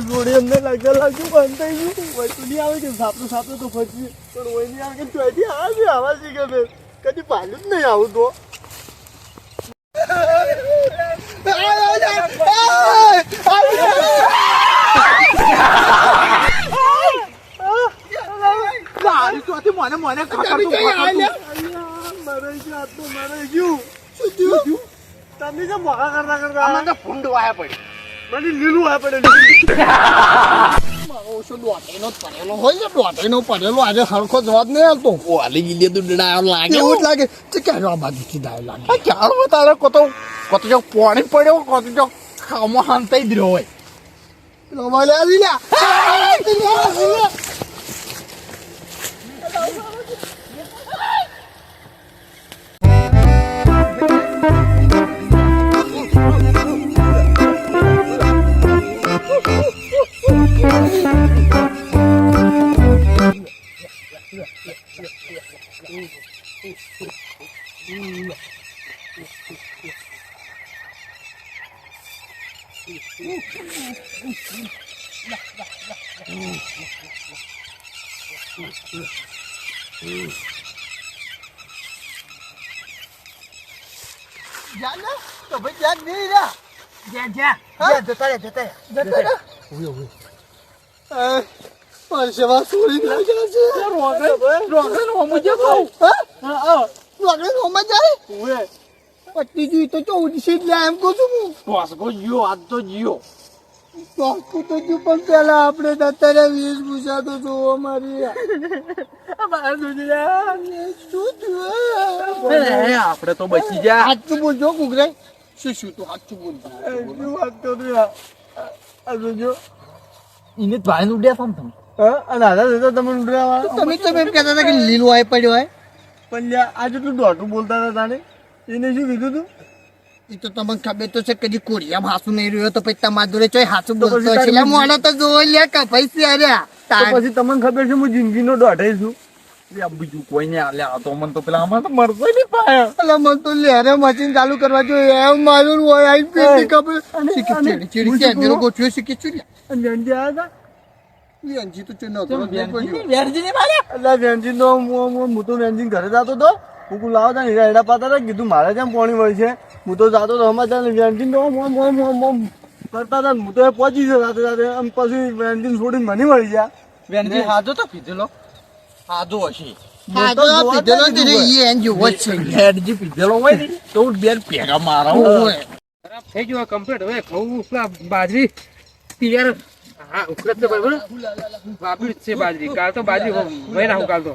જોડે એમને લાગ્યું બંધ થઈ ગયું વસ્તુ નહીં આવે કે સાપડું તો ફરતી પણ હોય નહીં આવે કે ચોથી આવે આવા છે કે કદી પાલું જ નહીં આવું તો મને મરાઈ ગયું તમે જે મોકા કરતા કરતા ફૂંડ વાયા પડી મને લીલું વાયા પડે દોઢેનો પડેલો આજે હરખો જવાબ નહીં આવતો ઓલી ગીલી દુડાયો લાગે એવું જ લાગે ક્યારે આ બાજુ કીધા લાગે ક્યારે તારે કોતો જો પાણી પડ્યો કોતો જો ખામો હાંતાઈ દ્યો હોય મોબાઈલ આવી લ્યા જાને તો ભાઈ જાન નહીં રા જા જતા રે પરસેવા સોરી લાગ્યા છે રોગન હોમ જ કહું હા રોગન હોમ જાય ઓએ પટ્ટી જોઈ તો 14 સીટ લે એમ કહું છું હું બસ કો જીઓ આજ તો જીઓ તો જો પણ પેલા આપણે દત્તારે 20 પૂછા તો જો અમારી અમાર દુનિયા શું થયું આપણે તો બચી જા સાચું બોલજો કુકરે શું તો સાચું બોલજો શું વાત કરું આ જોજો ઇને ભાઈ ઉડ્યા ફમ તમે અને આધા તમે ઉડ્યા તમે તો એમ કહેતા હતા કે લીલો આય પડ્યો હોય પણ આજે તું દોઢું બોલતા હતા તાને એને શું કીધું તું એ તો તમને ખબર તો છે કદી કોરિયામાં હાસું નહીં રહ્યો તો પછી તમારા જોડે ચોય હાસું બોલતો છે મોડો તો જોવો લે કપાઈ છે અરે તો પછી તમને ખબર છે હું જિંદગીનો દોઢાઈ છું બીજું કોઈ ને આલે આ તો મને તો પેલા આમાં તો મરતો નહીં પાયા એટલે મને તો લેરે મશીન ચાલુ કરવા જોઈએ એમ મારું હોય આઈ પીટી ખબર ચીડી છે મેરો ગોઠ્યો શીખી છું અને વેનજી આવ્યા હતા વેનજી તો ચેનો તો વેનજી ને મારે એટલે વેનજી નો હું તો વેનજી ઘરે જતો તો હું લાવતા ને એડા પાતા હતા કીધું મારે જેમ પાણી હોય છે હું તો જાતો તો સમાચાર વેનજી નો કરતા હતા હું તો પહોંચી ગયો સાથે સાથે આમ પછી વેનજી છોડીને મને મળી ગયા વેનજી હાજો તો પીધેલો હાજો હશે હાજો પીધેલો તે ઈ એન જો વચ્ચે વેનજી પીધેલો હોય ને તો બેન ભેગા મારા હોય ખરાબ થઈ ગયો કમ્પ્લીટ હવે ઘઉં બાજરી તૈયાર હા ઉકળત તો બરાબર વાપી છે બાજરી કાલ તો બાજરી વહી નાખું કાલ તો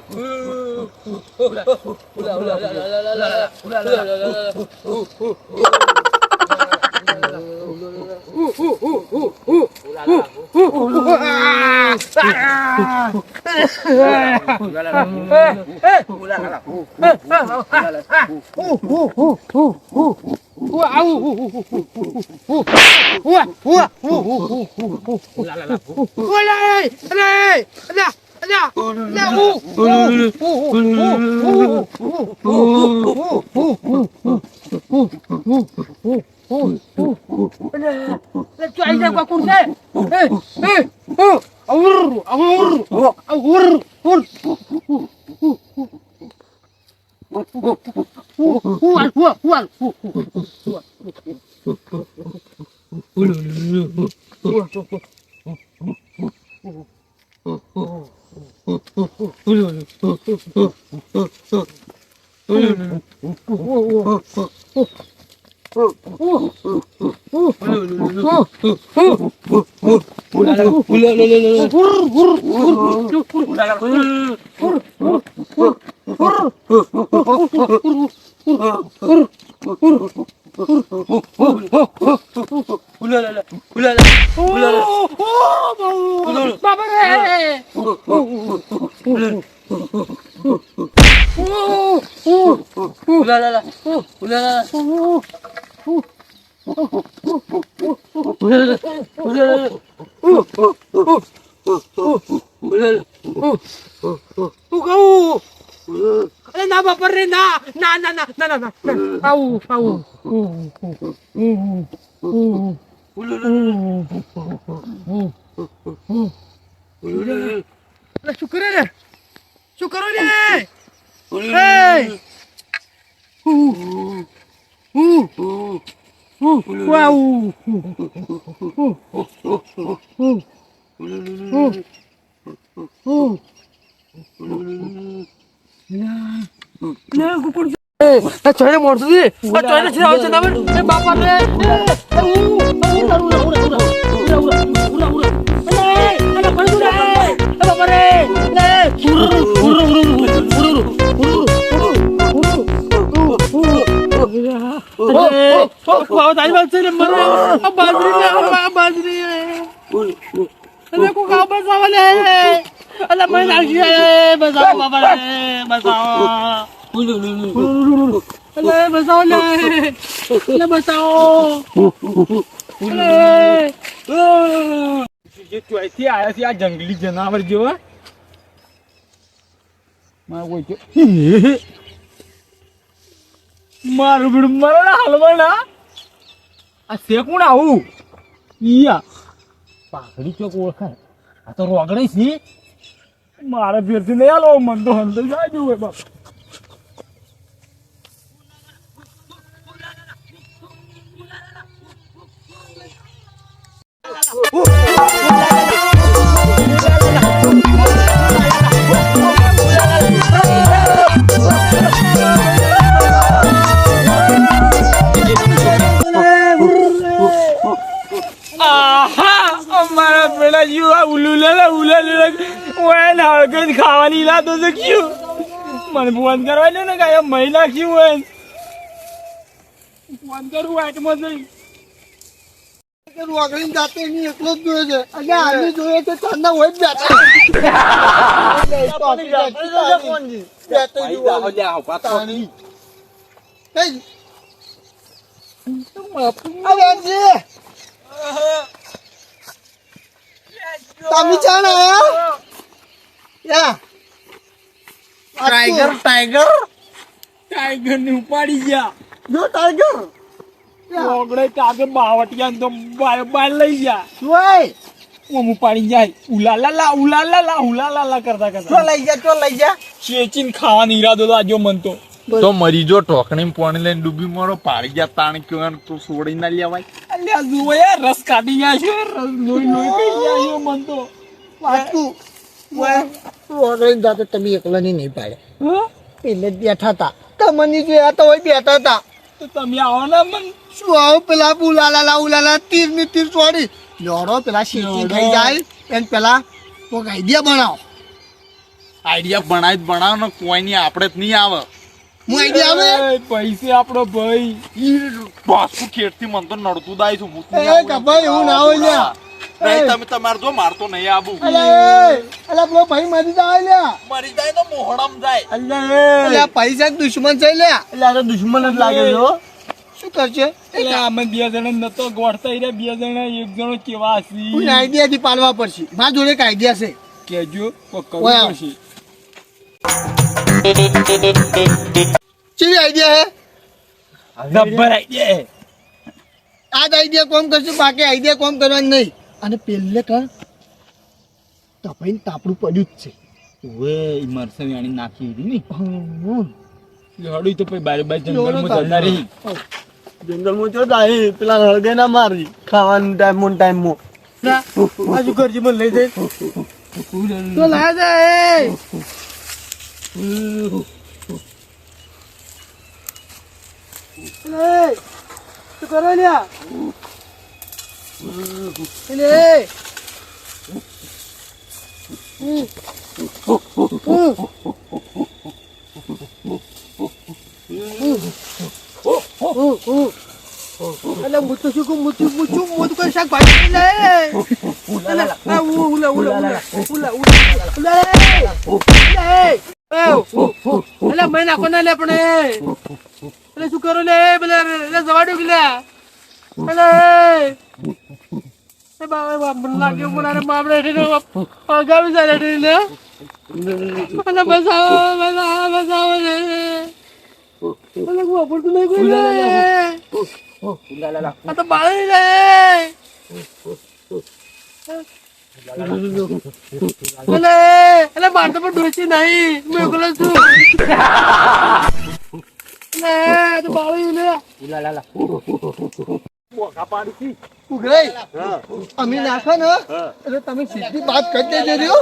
બાબા રે અરે ના બાપા રે ના ના ના ના ના ના આવું આવું શું કરે રે શું કરો રે ચોઈને મોડતું ચોઈને છે બાપા રે જંગલી જનાવર જેવા મારું બીડું મારા હાલવાના આ શેકુણ આવું ઈયા પાઘડી ચોક ઓળખાય આ તો રોગણી છે મારે ફેરથી નહીં હાલો મન તો હંતો જાય જોવે બાપ અમારા પેલા જીવ ઉલુલા ખાવાની લાતો છે ક્યું મને ફોન કરવા દે ને કાંઈ મહિલા ક્યું હોય ફોન કરું વાટમાં જઈ રોકડી જાતે નહીં એકલો જ જોયે છે અને આને જોઈએ તો ચાંદા હોય જ તમે ચાણ આયા ટાઈગર ટાઈગર ટાઈગર ને ઉપાડી ગયા જો ટાઈગર ઓગળે કાગે બાવટિયા તો બાર લઈ ગયા જોય હું ઉપાડી જાય ઉલાલા કરતા કરતા ચો લઈ જા ચેચીન ખાવાનો ઈરાદો તો આજો મન તો મરી જો ઢોકણી પાણી લઈને ડૂબી મારો પાડી ગયા તાણ કયો તો છોડી ના લેવાય અલ્યા જુઓ યાર રસ કાઢી ગયા છે રસ લોહી કઈ ગયા છે મન તો વાતું ઓગળી જાતે તમે એકલા નહીં પાડે એટલે બેઠા હતા તમને જોયા તો હોય બેઠા હતા તો તમે આવો ને મન શું આવો પેલા ઉલાલા તીર ની તીર છોડી લોડો પેલા શેકી ખાઈ જાય એને પેલા કોઈક આઈડિયા બનાવો ને કોઈ નહીં આપણે જ નહીં આવે હું આઈડિયા આવે પૈસે આપણો ભાઈ બાસુ ખેડથી મન તો નડતું દાય છું ભાઈ એવું ના હોય લ્યા તમે તમારે જો મારતો નહીં આબુ અલા પેલો ભાઈ મરી જાય લ્યા મરી જાય તો મોહણમ જાય અલ્યા પૈસા દુશ્મન છે લ્યા એટલે આ દુશ્મન જ લાગે છે શું કરશે એટલે અમે બે જણા નતો ગોળતા રહ્યા બે જણા એક જણો કેવા હસી આઈડિયા થી પાડવા પડશે મારા જોડે એક આઈડિયા છે કેજો કરવું પડશે ચીવી આઈડિયા હે જબ્બર આઈડિયા આ જ આઈડિયા કોમ કરશે બાકી આઈડિયા કોમ કરવાનું નહીં અને પેલે કર તપાઈને તાપડું પડ્યું જ છે ઓએ મરસા વાણી નાખી હતી ને હડું તો પછી બારે બાર જંગલમાં જતા રહી જંગલમાં જો જાય પેલા હળગે ના મારી ખાવાનું ટાઈમમાં આજુ કરજી મને લઈ જાય તો લાયા જાય શું કરો લ્યા એટલે હું તો શું કહું હું તો કોઈ શાકભાજી લે એટલે મેં નાખો ના લે પણ એટલે શું કરો લે બધા એટલે જવાડ્યું કે લે એટલે મને લાગ્યું પણ અરે બાપડે અગાવી જાય લે એટલે બસાવો લે એટલે વાપરતું નહીં કોઈ લે આ તો બાળી લે એટલે મારે તો પણ ડોસી નહીં હું એકલો છું તો બાળી લે અમે નાખો ને એટલે તમે સીધી વાત કરી દેજો રહ્યો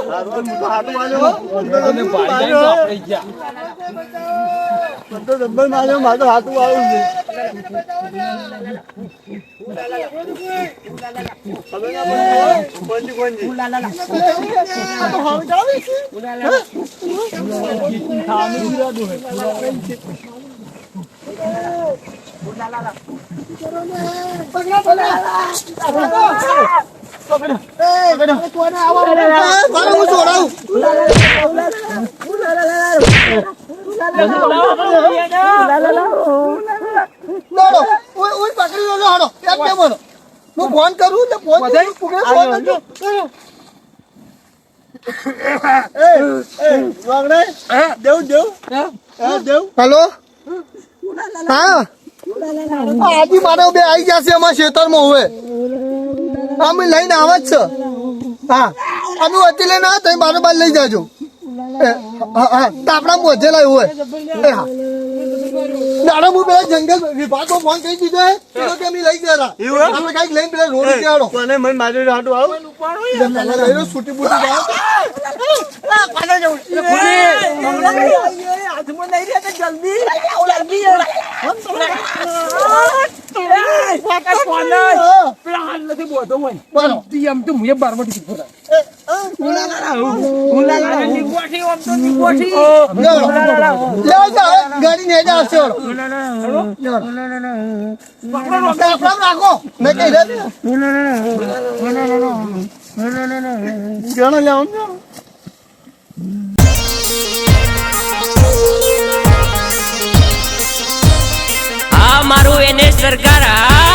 હું ફોન કરું ને ફોન હેલો હા આજે મારે બે આવી જશે અમારા ખેતરમાં હવે અમે લઈને આવે જ છે હા અમે વચ્ચે લઈને આવે તો મારો બાર લઈ જાજો હા તાપડા પહોંચેલા હોય હા દાડા હું પેલા જંગલ વિભાગમાં ફોન કરી દીધો કે અમે લઈ ગયા આપણે કઈક લઈને પેલા રોડ ચાડો મને મારી હાટું આવો છૂટી બૂટી ગાડી ને આવશે રાખો મેં કઈ ઘણા લેવાનું આ મારું એને સરકાર